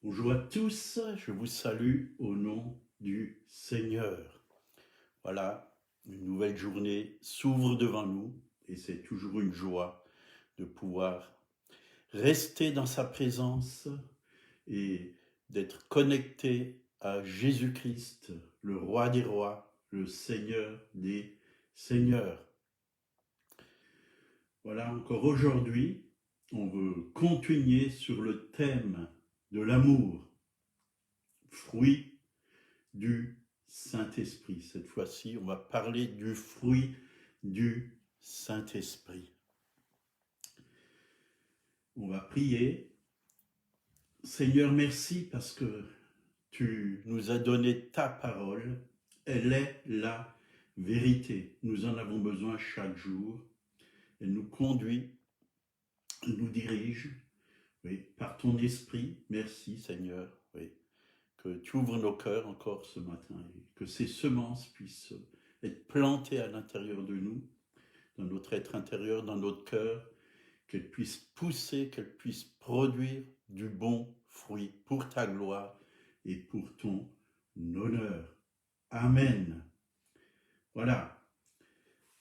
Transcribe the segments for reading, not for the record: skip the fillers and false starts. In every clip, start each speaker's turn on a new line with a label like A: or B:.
A: Bonjour à tous, je vous salue au nom du Seigneur. Voilà, une nouvelle journée s'ouvre devant nous et c'est toujours une joie de pouvoir rester dans sa présence et d'être connecté à Jésus-Christ, le roi des rois, le Seigneur des seigneurs. Voilà, encore aujourd'hui, on veut continuer sur le thème de l'amour, fruit du Saint-Esprit. Cette fois-ci, on va parler du fruit du Saint-Esprit. On va prier. Seigneur, merci parce que tu nous as donné ta parole. Elle est la vérité. Nous en avons besoin chaque jour. Elle nous conduit, elle nous dirige, oui, par ton esprit. Merci Seigneur, oui, que tu ouvres nos cœurs encore ce matin et que ces semences puissent être plantées à l'intérieur de nous, dans notre être intérieur, dans notre cœur, qu'elles puissent pousser, qu'elles puissent produire du bon fruit pour ta gloire et pour ton honneur. Amen. Voilà.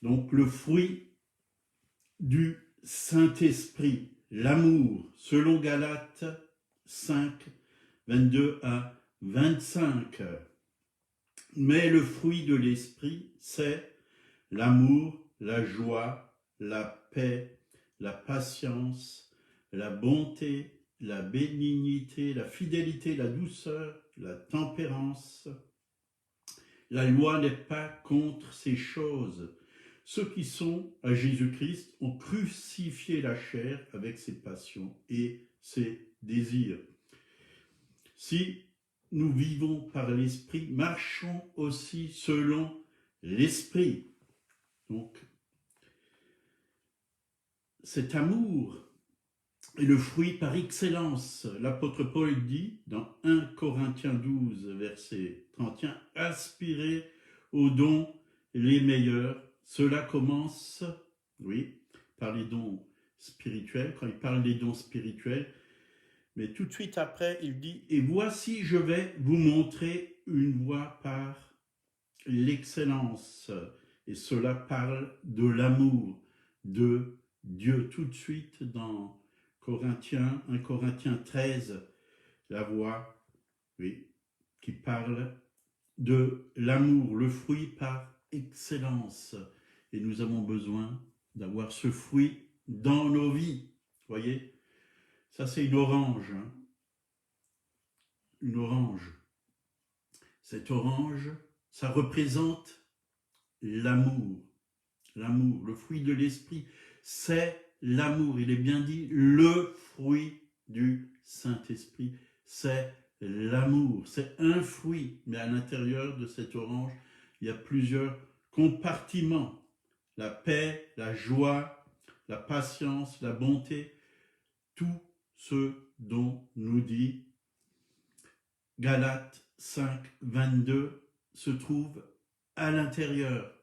A: Donc le fruit du Saint-Esprit, l'amour, selon Galates 5, 22 à 25. Mais le fruit de l'Esprit, c'est l'amour, la joie, la paix, la patience, la bonté, la bénignité, la fidélité, la douceur, la tempérance. La loi n'est pas contre ces choses. Ceux qui sont à Jésus-Christ ont crucifié la chair avec ses passions et ses désirs. Si nous vivons par l'Esprit, marchons aussi selon l'Esprit. Donc, cet amour est le fruit par excellence. L'apôtre Paul dit dans 1 Corinthiens 12, verset 31, « Aspirez aux dons les meilleurs ». Cela commence, oui, par les dons spirituels, quand il parle des dons spirituels. Mais tout de suite après, il dit, « Et voici, je vais vous montrer une voie par l'excellence. » Et cela parle de l'amour de Dieu. Tout de suite dans Corinthiens, 1 Corinthiens 13, la voix, oui, qui parle de l'amour, le fruit par excellence. Et nous avons besoin d'avoir ce fruit dans nos vies. Voyez, ça c'est une orange. Hein. Une orange. Cette orange, ça représente l'amour. L'amour, le fruit de l'esprit, c'est l'amour. Il est bien dit, le fruit du Saint-Esprit, c'est l'amour. C'est un fruit, mais à l'intérieur de cette orange, il y a plusieurs compartiments. La paix, la joie, la patience, la bonté, tout ce dont nous dit Galates 5, 22 se trouve à l'intérieur.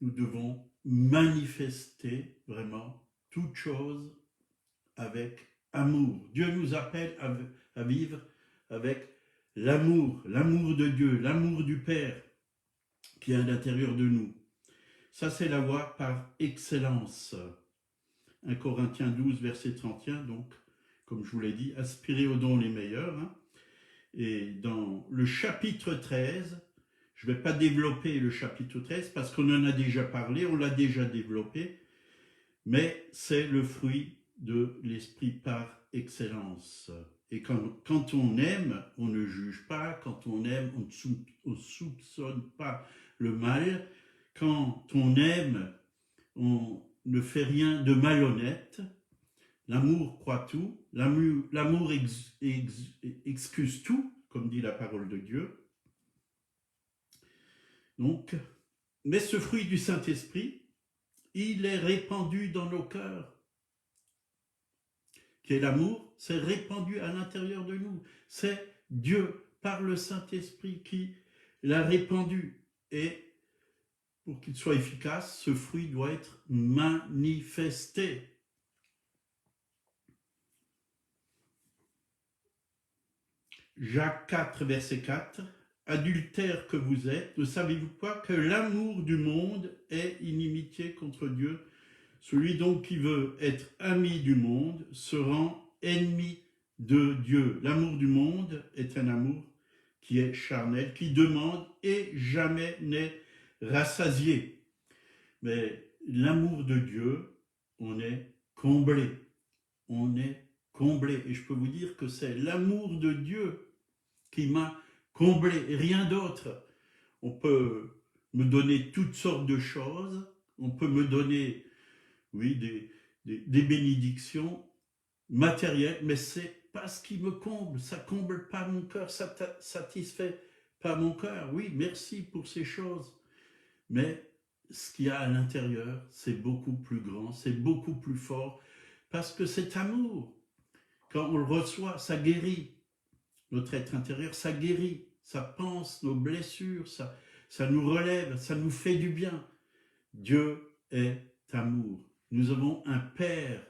A: Nous devons manifester vraiment toute chose avec amour. Dieu nous appelle à vivre avec l'amour de Dieu, l'amour du Père qui est à l'intérieur de nous. Ça, c'est la voie par excellence. 1 Corinthiens 12, verset 31, donc, comme je vous l'ai dit, aspirez aux dons les meilleurs. Hein. Et dans le chapitre 13, je ne vais pas développer le chapitre 13 parce qu'on en a déjà parlé, on l'a déjà développé, mais c'est le fruit de l'esprit par excellence. Et quand on aime, on ne juge pas, quand on aime, on ne soupçonne pas le mal, quand on aime, on ne fait rien de malhonnête, l'amour croit tout, l'amour excuse tout, comme dit la parole de Dieu. Donc, mais ce fruit du Saint-Esprit, il est répandu dans nos cœurs. Qui est l'amour, c'est répandu à l'intérieur de nous. C'est Dieu, par le Saint-Esprit, qui l'a répandu. Et pour qu'il soit efficace, ce fruit doit être manifesté. Jacques 4, verset 4. Adultères que vous êtes, ne savez-vous pas que l'amour du monde est inimitié contre Dieu? Celui donc qui veut être ami du monde se rend ennemi de Dieu. L'amour du monde est un amour qui est charnel, qui demande et jamais n'est rassasié. Mais l'amour de Dieu, on est comblé. On est comblé. Et je peux vous dire que c'est l'amour de Dieu qui m'a comblé, et rien d'autre. On peut me donner toutes sortes de choses, on peut me donner, oui, des bénédictions matérielles, mais c'est pas ce qui me comble, ça comble pas mon cœur, ça satisfait pas mon cœur. Oui, merci pour ces choses, mais ce qu'il y a à l'intérieur, c'est beaucoup plus grand, c'est beaucoup plus fort, parce que cet amour, quand on le reçoit, ça guérit notre être intérieur, ça guérit, ça panse nos blessures, ça nous relève, ça nous fait du bien. Dieu est amour. Nous avons un Père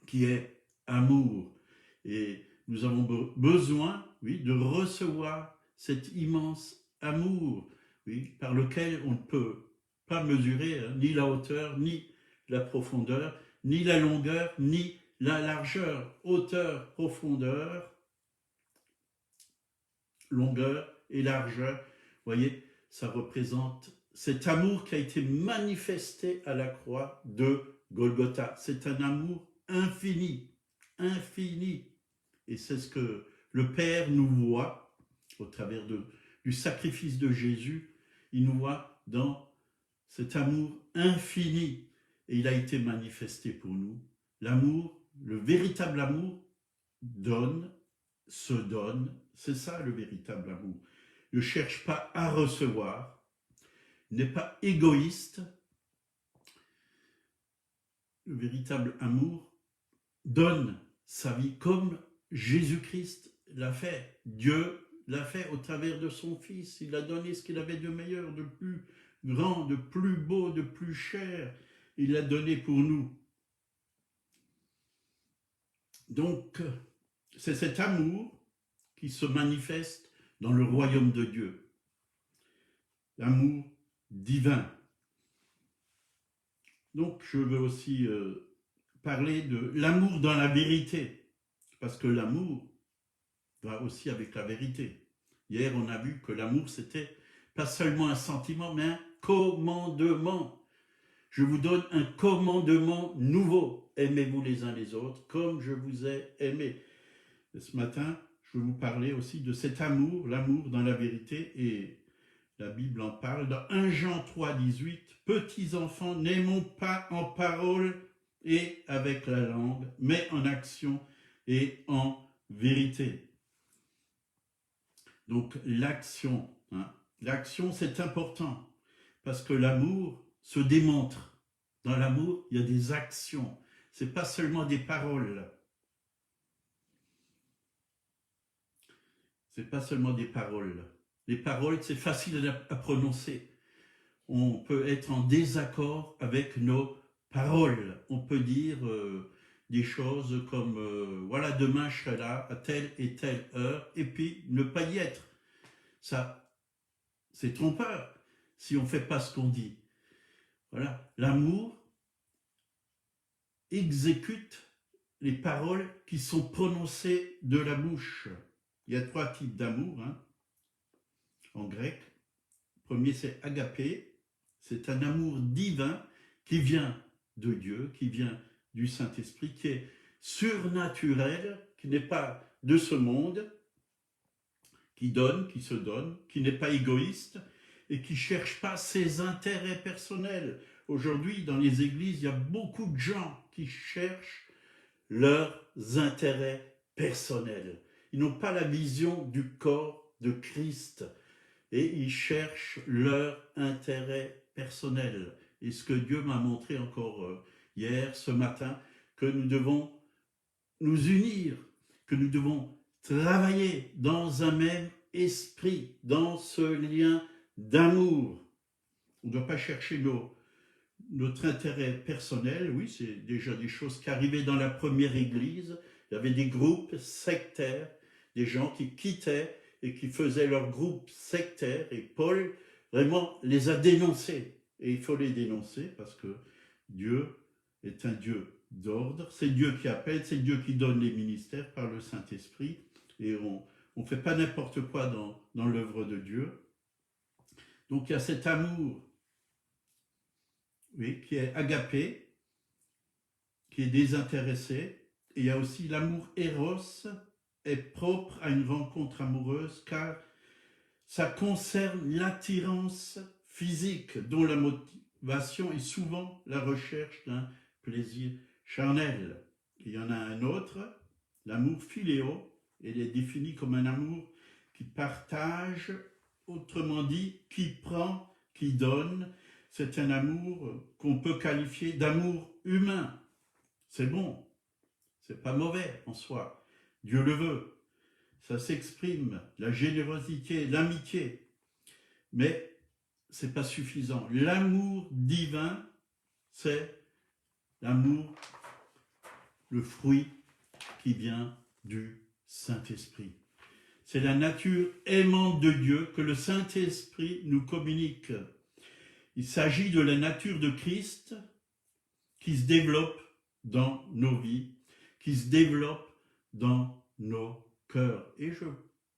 A: qui est amour. Et nous avons besoin, oui, de recevoir cet immense amour, oui, par lequel on ne peut pas mesurer ni la hauteur, ni la profondeur, ni la longueur, ni la largeur. Hauteur, profondeur, longueur et largeur. Vous voyez, ça représente cet amour qui a été manifesté à la croix de Golgotha. C'est un amour infini, infini. Et c'est ce que le Père nous voit au travers du sacrifice de Jésus. Il nous voit dans cet amour infini. Et il a été manifesté pour nous. L'amour, le véritable amour, donne, se donne. C'est ça le véritable amour. Ne cherche pas à recevoir, n'est pas égoïste. Le véritable amour donne sa vie comme Jésus-Christ l'a fait. Dieu l'a fait au travers de son Fils. Il a donné ce qu'il avait de meilleur, de plus grand, de plus beau, de plus cher. Il l'a donné pour nous. Donc, c'est cet amour qui se manifeste dans le royaume de Dieu. L'amour divin. Donc, je veux aussi parler de l'amour dans la vérité, parce que l'amour va aussi avec la vérité. Hier, on a vu que l'amour, c'était pas seulement un sentiment, mais un commandement. Je vous donne un commandement nouveau. Aimez-vous les uns les autres comme je vous ai aimé. Et ce matin, je vais vous parler aussi de cet amour, l'amour dans la vérité, et la Bible en parle dans 1 Jean 3, 18. Petits enfants, n'aimons pas en parole et avec la langue, mais en action et en vérité. Donc l'action, l'action c'est important, parce que l'amour se démontre. Dans l'amour, il y a des actions, c'est pas seulement des paroles. C'est pas seulement des paroles. Les paroles, c'est facile à prononcer. On peut être en désaccord avec nos paroles. On peut dire des choses comme voilà, demain je serai là à telle et telle heure, et puis ne pas y être. Ça, c'est trompeur si on ne fait pas ce qu'on dit. Voilà, l'amour exécute les paroles qui sont prononcées de la bouche. Il y a 3 types d'amour en grec. Le premier, c'est agapé. C'est un amour divin qui vient de Dieu, qui vient du Saint-Esprit, qui est surnaturel, qui n'est pas de ce monde, qui donne, qui se donne, qui n'est pas égoïste et qui ne cherche pas ses intérêts personnels. Aujourd'hui, dans les églises, il y a beaucoup de gens qui cherchent leurs intérêts personnels. Ils n'ont pas la vision du corps de Christ et ils cherchent leur intérêt personnel. Et ce que Dieu m'a montré encore hier, ce matin, que nous devons nous unir, que nous devons travailler dans un même esprit, dans ce lien d'amour. On ne doit pas chercher notre intérêt personnel. Oui, c'est déjà des choses qui arrivaient dans la première église. Il y avait des groupes sectaires, des gens qui quittaient et qui faisaient leur groupe sectaire, et Paul vraiment les a dénoncés. Et il faut les dénoncer parce que Dieu est un Dieu d'ordre, c'est Dieu qui appelle, c'est Dieu qui donne les ministères par le Saint-Esprit, et on ne fait pas n'importe quoi dans l'œuvre de Dieu. Donc il y a cet amour, oui, qui est agapé, qui est désintéressé, et il y a aussi l'amour éros, est propre à une rencontre amoureuse, car ça concerne l'attirance physique, dont la motivation est souvent la recherche d'un plaisir charnel. Il y en a un autre, l'amour philéo, il est défini comme un amour qui partage, autrement dit, qui prend, qui donne. C'est un amour qu'on peut qualifier d'amour humain. C'est bon, c'est pas mauvais en soi. Dieu le veut. Ça s'exprime, la générosité, l'amitié. Mais c'est pas suffisant. L'amour divin, c'est l'amour, le fruit qui vient du Saint-Esprit. C'est la nature aimante de Dieu que le Saint-Esprit nous communique. Il s'agit de la nature de Christ qui se développe dans nos vies, qui se développe dans nos cœurs. Et je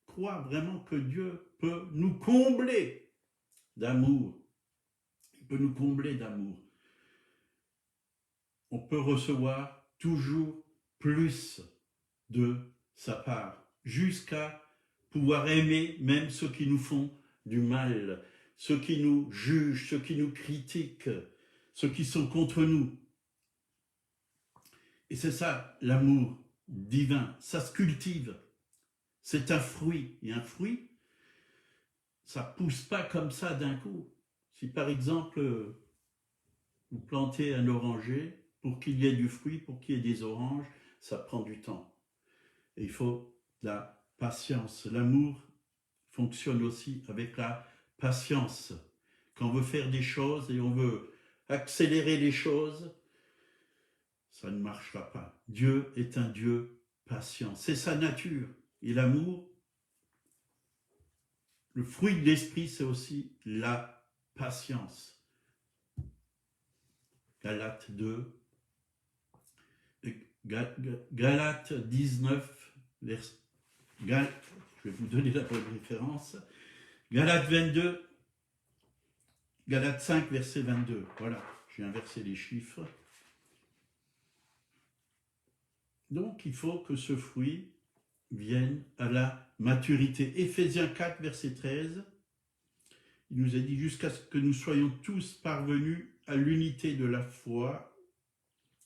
A: crois vraiment que Dieu peut nous combler d'amour. Il peut nous combler d'amour. On peut recevoir toujours plus de sa part, jusqu'à pouvoir aimer même ceux qui nous font du mal, ceux qui nous jugent, ceux qui nous critiquent, ceux qui sont contre nous. Et c'est ça, l'amour divin. Ça se cultive. C'est un fruit. Et un fruit, ça ne pousse pas comme ça d'un coup. Si par exemple, vous plantez un oranger, pour qu'il y ait du fruit, pour qu'il y ait des oranges, ça prend du temps. Et il faut de la patience. L'amour fonctionne aussi avec la patience. Quand on veut faire des choses et on veut accélérer les choses, ça ne marchera pas. Dieu est un Dieu patient. C'est sa nature. Et l'amour, le fruit de l'esprit, c'est aussi la patience. Galates 2, Galates 19, je vais vous donner la bonne référence. Galates 22, Galates 5, verset 22. Voilà, j'ai inversé les chiffres. Donc, il faut que ce fruit vienne à la maturité. Éphésiens 4, verset 13, il nous a dit « Jusqu'à ce que nous soyons tous parvenus à l'unité de la foi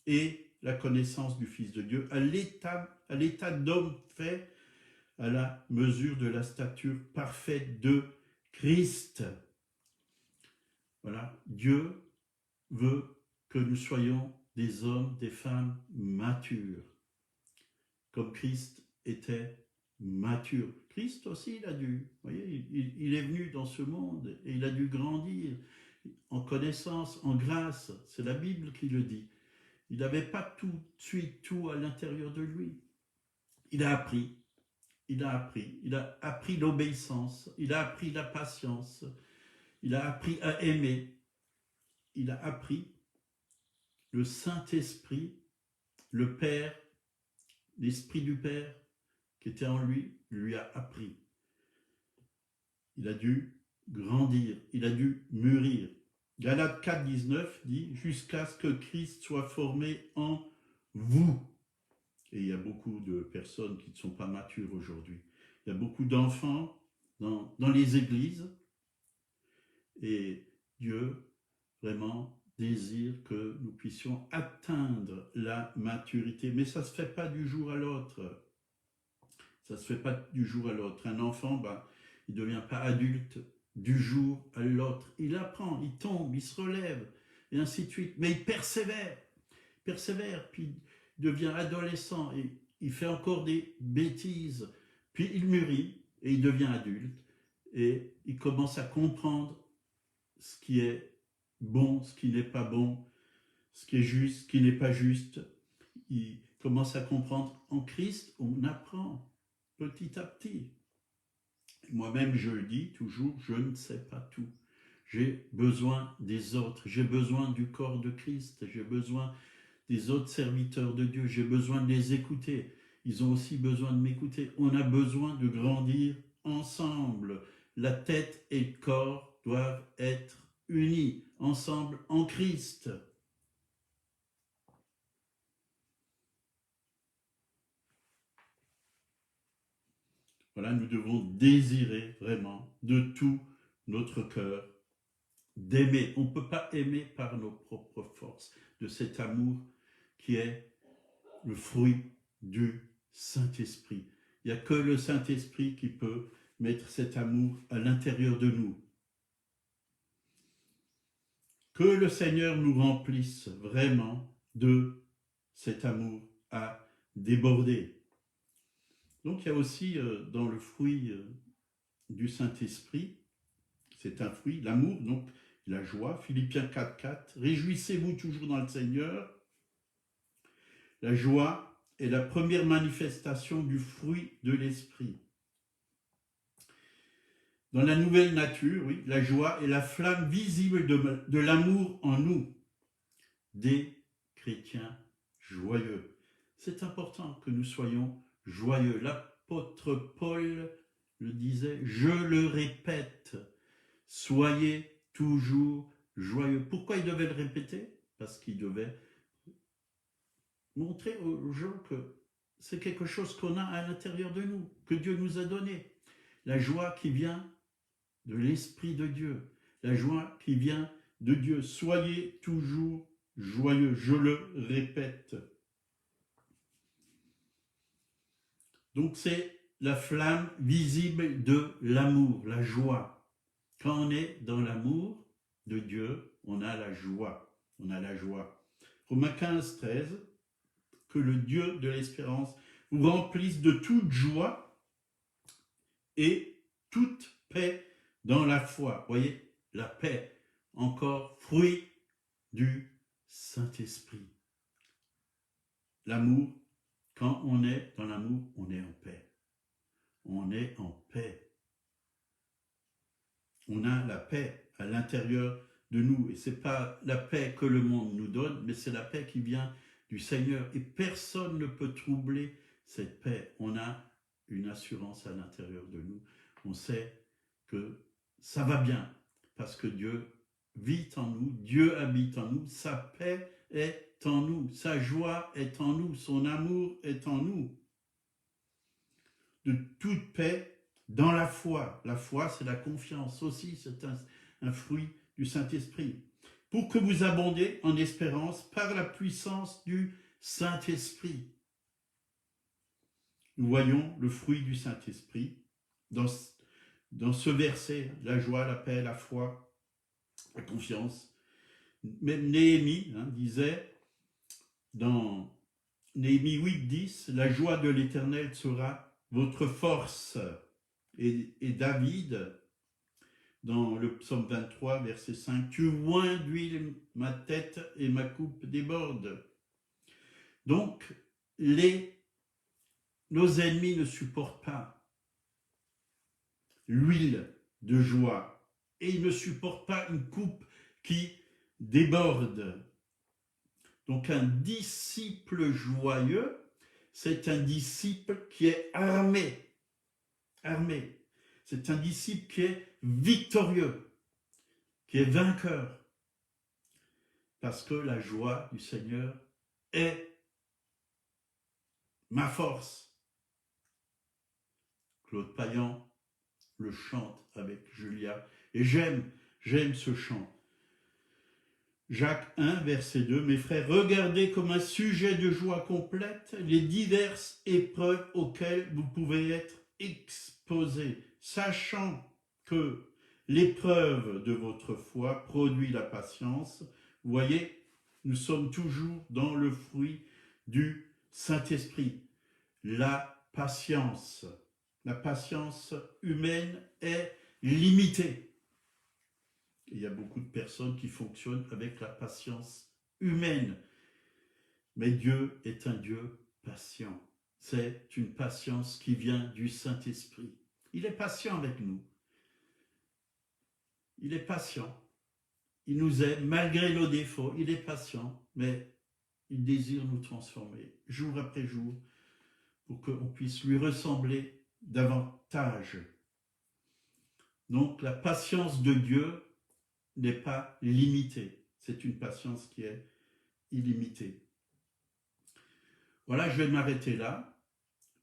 A: et la connaissance du Fils de Dieu, à l'état d'homme fait à la mesure de la stature parfaite de Christ. » Voilà, Dieu veut que nous soyons des hommes, des femmes matures, comme Christ était mature. Christ aussi, vous voyez, il est venu dans ce monde et il a dû grandir en connaissance, en grâce. C'est la Bible qui le dit. Il n'avait pas tout de suite tout à l'intérieur de lui. Il a appris l'obéissance, il a appris la patience, il a appris à aimer, il a appris le Saint-Esprit, le Père, l'Esprit du Père qui était en lui a appris. Il a dû grandir, il a dû mûrir. Galates 4, 19 dit « Jusqu'à ce que Christ soit formé en vous ». Et il y a beaucoup de personnes qui ne sont pas matures aujourd'hui. Il y a beaucoup d'enfants dans les églises. Et Dieu, vraiment, désire que nous puissions atteindre la maturité. Mais ça ne se fait pas du jour à l'autre. Ça ne se fait pas du jour à l'autre. Un enfant, il ne devient pas adulte du jour à l'autre. Il apprend, il tombe, il se relève, et ainsi de suite. Mais il persévère, puis il devient adolescent, et il fait encore des bêtises. Puis il mûrit, et il devient adulte, et il commence à comprendre ce qui est bon, ce qui n'est pas bon, ce qui est juste, ce qui n'est pas juste. Il commence à comprendre. En Christ, on apprend. petit à petit. Moi-même, je le dis toujours, je ne sais pas tout. J'ai besoin des autres, j'ai besoin du corps de Christ, j'ai besoin des autres serviteurs de Dieu, j'ai besoin de les écouter. Ils ont aussi besoin de m'écouter. On a besoin de grandir ensemble. La tête et le corps doivent être unis ensemble en Christ. Voilà, nous devons désirer vraiment de tout notre cœur d'aimer. On ne peut pas aimer par nos propres forces, de cet amour qui est le fruit du Saint-Esprit. Il n'y a que le Saint-Esprit qui peut mettre cet amour à l'intérieur de nous. Que le Seigneur nous remplisse vraiment de cet amour à déborder. Donc il y a aussi dans le fruit du Saint-Esprit, c'est un fruit, l'amour, donc la joie, Philippiens 4,4, réjouissez-vous toujours dans le Seigneur. La joie est la première manifestation du fruit de l'Esprit. Dans la nouvelle nature, oui, la joie est la flamme visible de l'amour en nous, des chrétiens joyeux. C'est important que nous soyons joyeux. L'apôtre Paul le disait, je le répète, soyez toujours joyeux. Pourquoi il devait le répéter? Parce qu'il devait montrer aux gens que c'est quelque chose qu'on a à l'intérieur de nous, que Dieu nous a donné. La joie qui vient de l'Esprit de Dieu, la joie qui vient de Dieu. Soyez toujours joyeux, je le répète. Donc c'est la flamme visible de l'amour, la joie. Quand on est dans l'amour de Dieu, on a la joie. On a la joie. Romains 15, 13, que le Dieu de l'espérance vous remplisse de toute joie et toute paix dans la foi. Vous voyez, la paix, encore fruit du Saint-Esprit. L'amour, quand on est dans l'amour, on est en paix. On est en paix. On a la paix à l'intérieur de nous. Et ce n'est pas la paix que le monde nous donne, mais c'est la paix qui vient du Seigneur. Et personne ne peut troubler cette paix. On a une assurance à l'intérieur de nous. On sait que ça va bien parce que Dieu vit en nous, Dieu habite en nous, sa paix est en nous, sa joie est en nous, son amour est en nous. De toute paix dans la foi. La foi, c'est la confiance aussi, c'est un fruit du Saint-Esprit. Pour que vous abondiez en espérance par la puissance du Saint-Esprit. Nous voyons le fruit du Saint-Esprit dans ce verset, la joie, la paix, la foi, la confiance. Même Néhémie disait dans Néhémie 8,10, la joie de l'Éternel sera votre force. Et David, dans le psaume 23, verset 5, tu oins d'huile ma tête et ma coupe déborde. Donc, nos ennemis ne supportent pas l'huile de joie et ils ne supportent pas une coupe qui déborde. Donc un disciple joyeux, c'est un disciple qui est armé. C'est un disciple qui est victorieux, qui est vainqueur. Parce que la joie du Seigneur est ma force. Claude Payan le chante avec Julia. Et j'aime ce chant. Jacques 1, verset 2, mes frères, regardez comme un sujet de joie complète les diverses épreuves auxquelles vous pouvez être exposés, sachant que l'épreuve de votre foi produit la patience. Vous voyez, nous sommes toujours dans le fruit du Saint-Esprit, la patience. La patience humaine est limitée. Il y a beaucoup de personnes qui fonctionnent avec la patience humaine. Mais Dieu est un Dieu patient. c'est une patience qui vient du Saint-Esprit. Il est patient avec nous. Il est patient. Il nous aime malgré nos défauts. Il est patient, mais il désire nous transformer jour après jour pour qu'on puisse lui ressembler davantage. Donc la patience de Dieu n'est pas limitée. C'est une patience qui est illimitée. Voilà, je vais m'arrêter là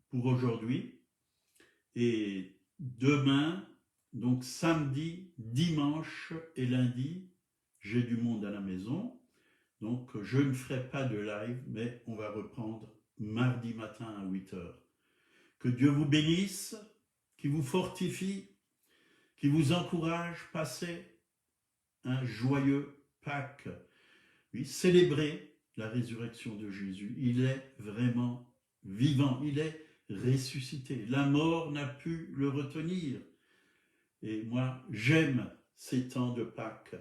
A: pour aujourd'hui. Et demain, donc samedi, dimanche et lundi, j'ai du monde à la maison. Donc je ne ferai pas de live, mais on va reprendre mardi matin à 8h. Que Dieu vous bénisse, qui vous fortifie, qui vous encourage. Passez un joyeux Pâques. Oui, célébrez la résurrection de Jésus. Il est vraiment vivant, il est ressuscité. La mort n'a pu le retenir. Et moi, j'aime ces temps de Pâques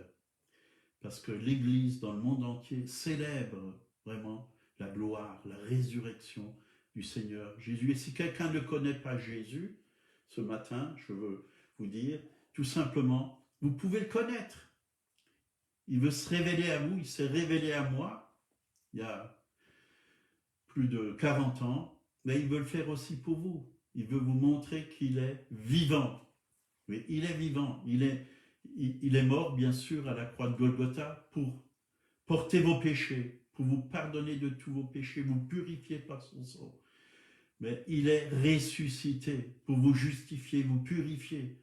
A: parce que l'Église dans le monde entier célèbre vraiment la gloire, la résurrection du Seigneur Jésus. Et si quelqu'un ne connaît pas Jésus, ce matin, je veux vous dire, tout simplement, vous pouvez le connaître. Il veut se révéler à vous, il s'est révélé à moi il y a plus de 40 ans, mais il veut le faire aussi pour vous. Il veut vous montrer qu'il est vivant. Oui, il est vivant. Il est mort, bien sûr, à la croix de Golgotha pour porter vos péchés, pour vous pardonner de tous vos péchés, vous purifier par son sang. Mais il est ressuscité pour vous justifier, vous purifier.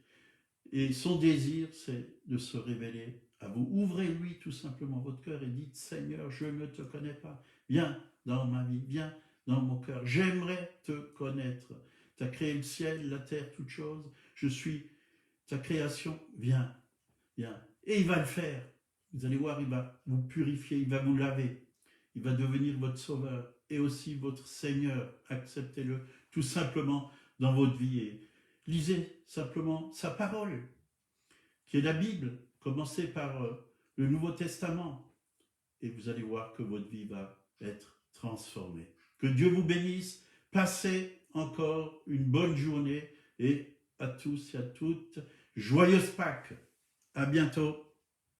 A: Et son désir, c'est de se révéler à vous. Ouvrez-lui tout simplement votre cœur et dites, Seigneur, je ne te connais pas. Viens dans ma vie, viens dans mon cœur. J'aimerais te connaître. Tu as créé le ciel, la terre, toutes choses. Je suis ta création. Viens, viens. Et il va le faire. Vous allez voir, il va vous purifier, il va vous laver. Il va devenir votre sauveur et aussi votre Seigneur. Acceptez-le tout simplement dans votre vie. Et lisez simplement sa parole, qui est la Bible. Commencez par le Nouveau Testament et vous allez voir que votre vie va être transformée. Que Dieu vous bénisse. Passez encore une bonne journée et à tous et à toutes, joyeuses Pâques. À bientôt.